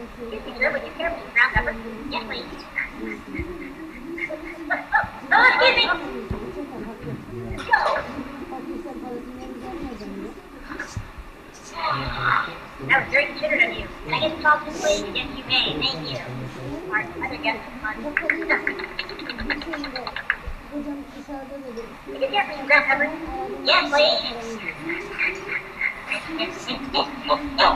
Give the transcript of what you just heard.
Excuse me, sir, would you care for some ground pepper? Yes, please. Oh, excuse me. Go. That was very considerate of you. Can I get some sausages, please? Yes, you may. Thank you. Our other guests are fun. Would you care for some ground pepper? Yes, please. No!